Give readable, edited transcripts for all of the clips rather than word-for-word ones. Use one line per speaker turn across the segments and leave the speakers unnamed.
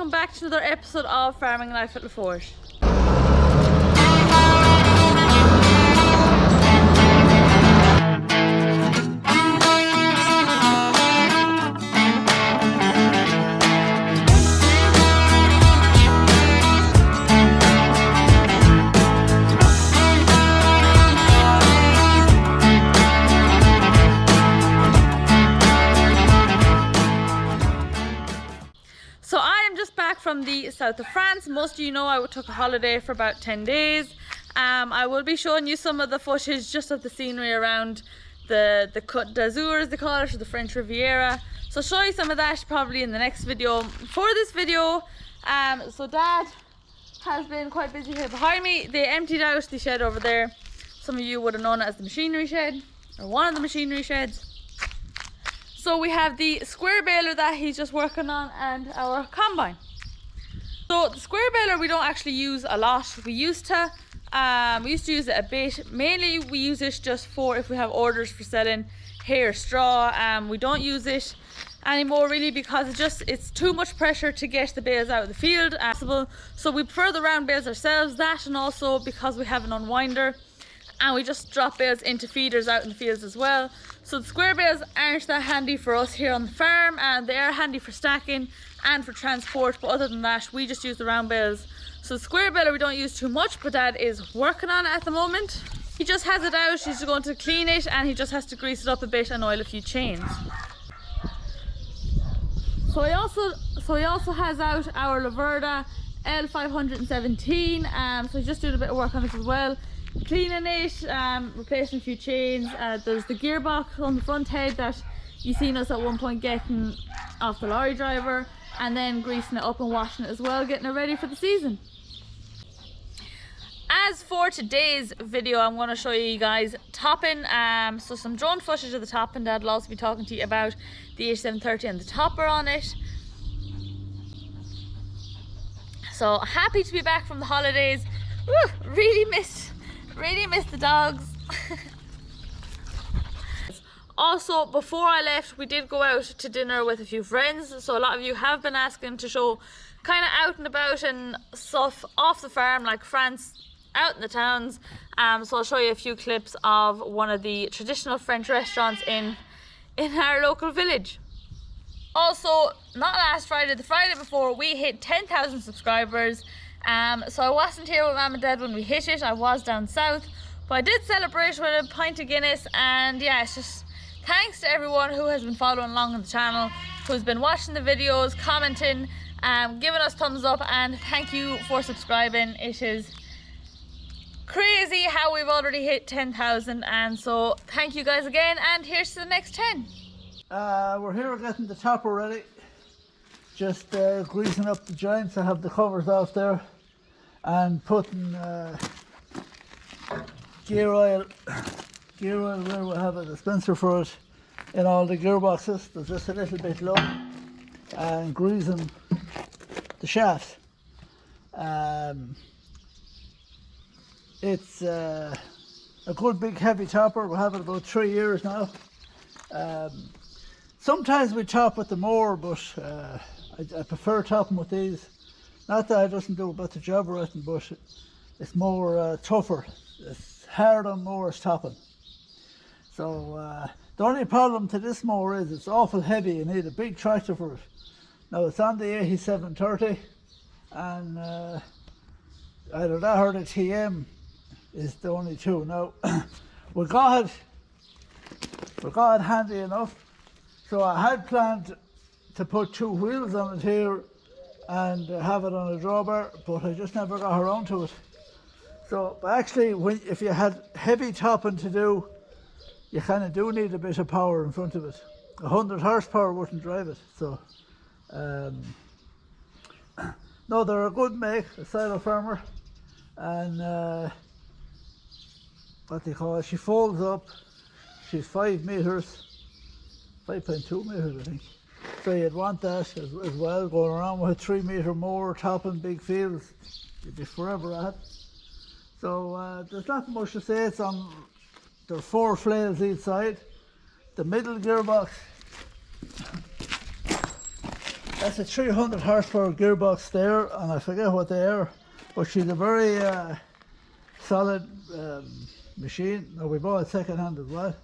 welcome back to another episode of Farming Life at LaForge. So I am just back from the south of France. Most of you know I took a holiday for about 10 days. I will be showing you some of the footage just of the scenery around the Côte d'Azur, as they call it, or the French Riviera. So I'll show you some of that probably in the next video. For this video, so Dad has been quite busy here behind me. They emptied out the shed over there. Some of you would have known it as the machinery shed, or one of the machinery sheds. So we have the square baler that he's just working on and our combine. So the square baler we don't actually use a lot. We used to use it a bit. Mainly we use it just for if we have orders for selling hay or straw. We don't use it anymore really because it's too much pressure to get the bales out of the field. So we prefer the round bales ourselves, that, and also because we have an unwinder and we just drop bales into feeders out in the fields as well. So the square bales aren't that handy for us here on the farm, and they are handy for stacking and for transport, but other than that we just use the round bales. So the square baler we don't use too much, but Dad is working on it at the moment. He just has it out, he's going to clean it, and he just has to grease it up a bit and oil a few chains. So he also has out our Laverda L517, so he's just doing a bit of work on this as well. Cleaning it, replacing a few chains. There's the gearbox on the front head that you seen us at one point getting off the lorry driver, and then greasing it up and washing it as well, getting it ready for the season. As for today's video, I'm going to show you guys topping, so some drone footage of the topping. Dad will also be talking to you about the H730 and the topper on it. So happy to be back from the holidays. Woo, really missed the dogs. Also, before I left, we did go out to dinner with a few friends. So a lot of you have been asking to show kind of out and about and stuff off the farm, like France, out in the towns. So I'll show you a few clips of one of the traditional French restaurants in our local village. Also, not last Friday, the Friday before, we hit 10,000 subscribers. So I wasn't here with Mum and Dad when we hit it. I was down south, but I did celebrate with a pint of Guinness. And yeah, it's just thanks to everyone who has been following along on the channel, who's been watching the videos, commenting, giving us thumbs up, and thank you for subscribing. It is crazy how we've already hit 10,000, and so thank you guys again, and here's to the next 10.
We're here getting the topper ready. Just greasing up the joints. I have the covers off there, and putting gear oil where we have a dispenser for it in all the gearboxes. There's just a little bit low, and greasing the shafts. It's a good big heavy topper. We have it about 3 years now. Sometimes we top with the mower, but I prefer topping with these. Not that it doesn't do about the job or anything, but it's more tougher. It's hard on mowers topping. So the only problem to this mower is it's awful heavy. You need a big tractor for it. Now it's on the H730, and either that or the TM is the only two. Now we got it handy enough. So I had planned to put 2 wheels on it here and have it on a drawbar, but I just never got around to it. So but actually, if you had heavy topping to do, you kind of do need a bit of power in front of it. 100 horsepower wouldn't drive it. So no, they're a good make, a Silo Farmer, and what they call it, she folds up. She's 5 meters. 5.2 meters, I think. So you'd want that as well, going around with a 3 meter mower, topping big fields. You'd be forever at. So there's not much to say. There are 4 flails each side. The middle gearbox That's a 300 horsepower gearbox there, and I forget what they are, but she's a very solid machine. Now, we bought it second hand as well,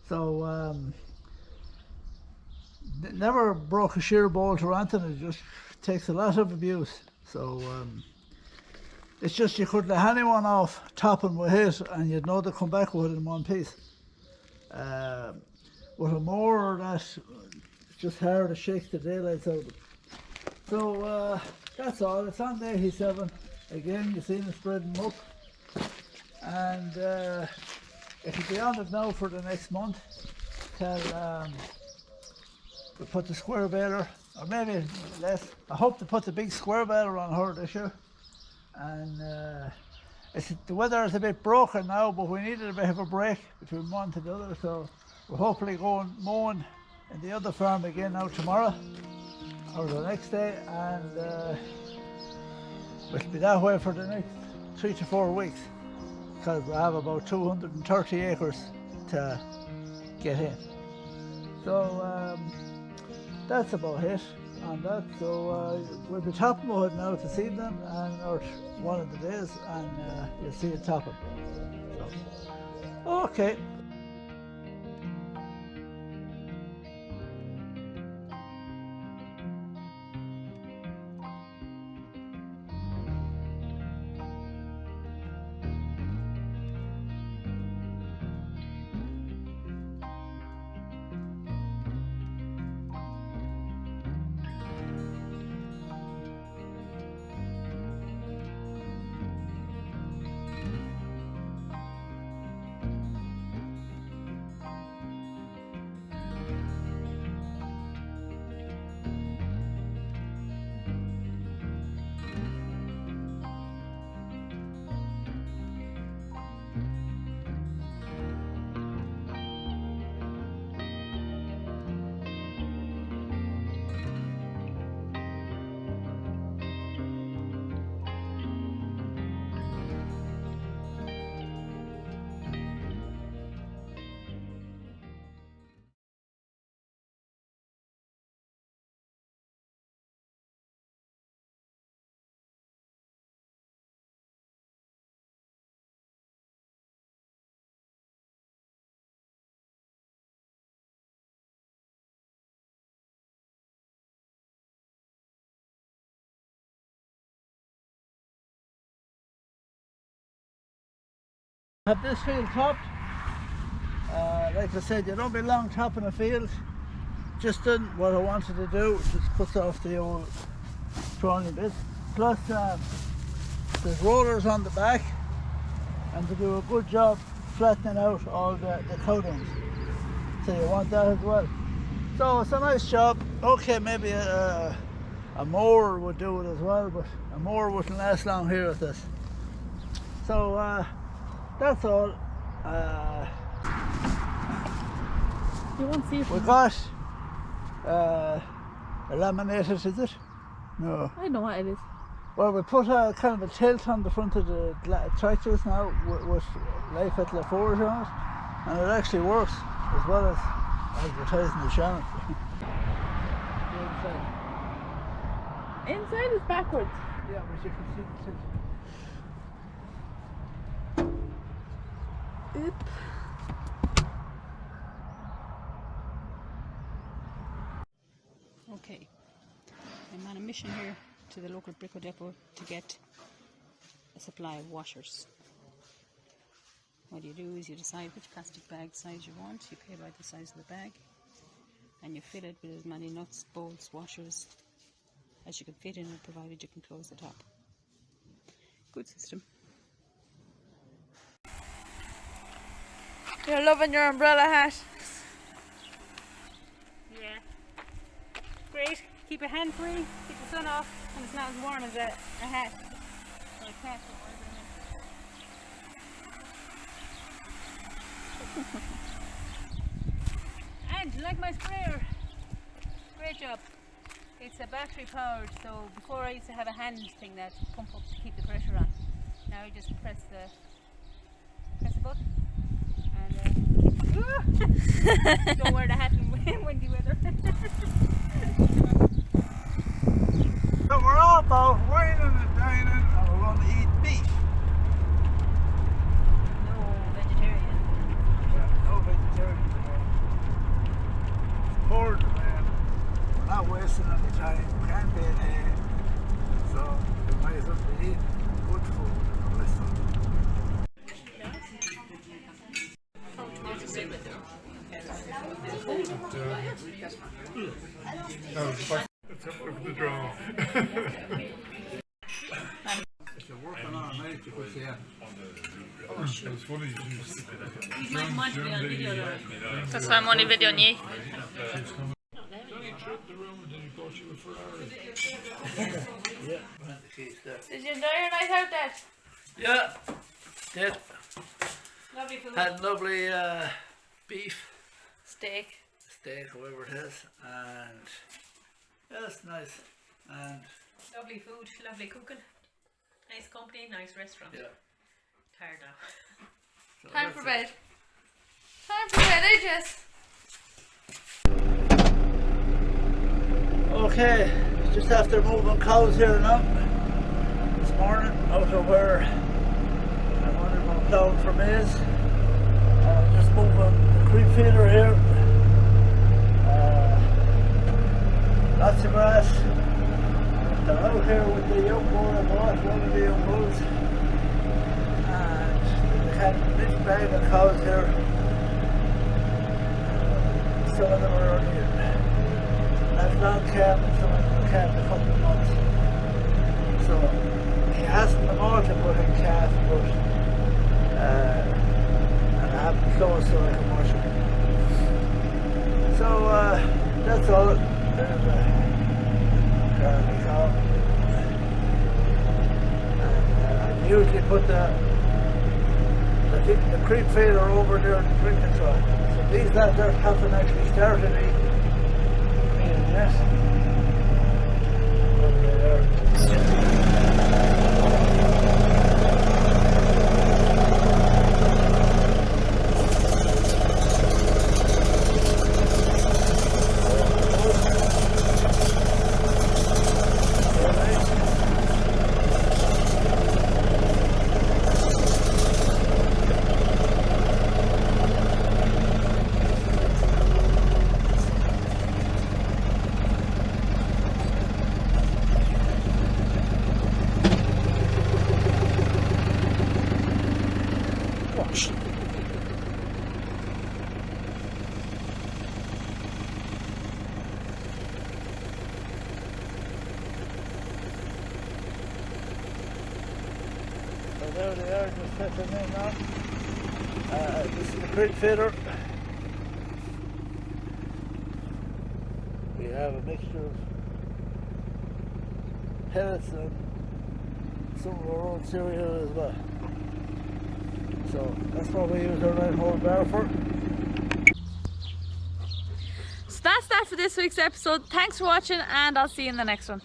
so never broke a shear bolt or anything. It just takes a lot of abuse. So it's just you couldn't have anyone off topping with it, and you'd know to come back with it in one piece. With a mower, that's just hard to shake the daylights out of it. So that's all. It's on the 87. Again, you see them spreading them up, and it'll be on it now for the next month till we put the square baler, or maybe less. I hope to put the big square baler on her this year. And the weather is a bit broken now, but we needed a bit of a break between one to the other, so we're hopefully going mowing in the other farm again now tomorrow or the next day, and we'll be that way for the next 3 to 4 weeks, because we have about 230 acres to get in. So that's about it on that. So we'll be topping wood now this evening, and or one of the days, and you'll see it topping. So, okay. Have this field topped. Like I said, you don't be long topping a field. Just done what I wanted to do, just cuts off the old thorny bits. Plus there's rollers on the back, and to do a good job flattening out all the cowdings. So you want that as well. So it's a nice job. Okay, maybe a mower would do it as well, but a mower wouldn't last long here at this. So that's all.
You won't see it.
We got laminated, is it? No.
I know what it is.
Well, we put a kind of a tilt on the front of the tractors now with Life at La Forge on it, and it actually works as well as advertising the channel.
Inside is backwards.
Yeah, but you can see the tilt.
Oop.
Okay, I'm on a mission here to the local Brico depot to get a supply of washers. What you do is you decide which plastic bag size you want, you pay by the size of the bag, and you fill it with as many nuts, bolts, washers as you can fit in it, provided you can close the top. Good system.
You're loving your umbrella hat.
Yeah. Great. Keep your hand free, keep the sun off, and it's not as warm as a hat. Or a cap. And you like my sprayer? Great job. It's a battery powered, so before I used to have a hand thing that pump up to keep the pressure on. Now you just press the button and don't wear the hat in windy weather.
about whining and dining, and we're going to eat beef.
No vegetarian.
Yeah, no vegetarian today. Poor man. We're not wasting any time. We can't be in here. So we might as well be eating good food and the rest of it.
Look at the draw.
If you're working on a night, you could see it.
It's funny.
These might want to be on video though.
That's why I'm only videoing you. Did you enjoy your night out, Dad?
Yeah, did.
Lovely food.
Had lovely beef,
Steak.
steak, whatever it is, and yeah, it's nice. And
Lovely food, lovely cooking. Nice company, nice restaurant.
yeah,
Tired now.
so
Time
that's
for
it.
bed. Time for bed, eh, Jess?
Okay, just after moving cows here now this morning out of where I wanted to plough for maize. Just moving the creep feeder here. Lots of grass. They're out here with the young bull I bought, one of the young bulls. And they had a big bag of cows here. Some of them are only as long calf and some of them calf a couple of months. So he hasn't them all to put in calf, but and I have them close so I can wash them. So that's all. There's a curly cow. And I usually put the creep feeder over there in the drinking trough. So these lads there haven't actually started eating yet. But they are. So there they are, just setting in now. This is the creek feeder. We have a mixture of pellets and some of our own cereal as well. So that's what we use our 9-hole bar for.
So that's that for this week's episode. Thanks for watching, and I'll see you in the next one.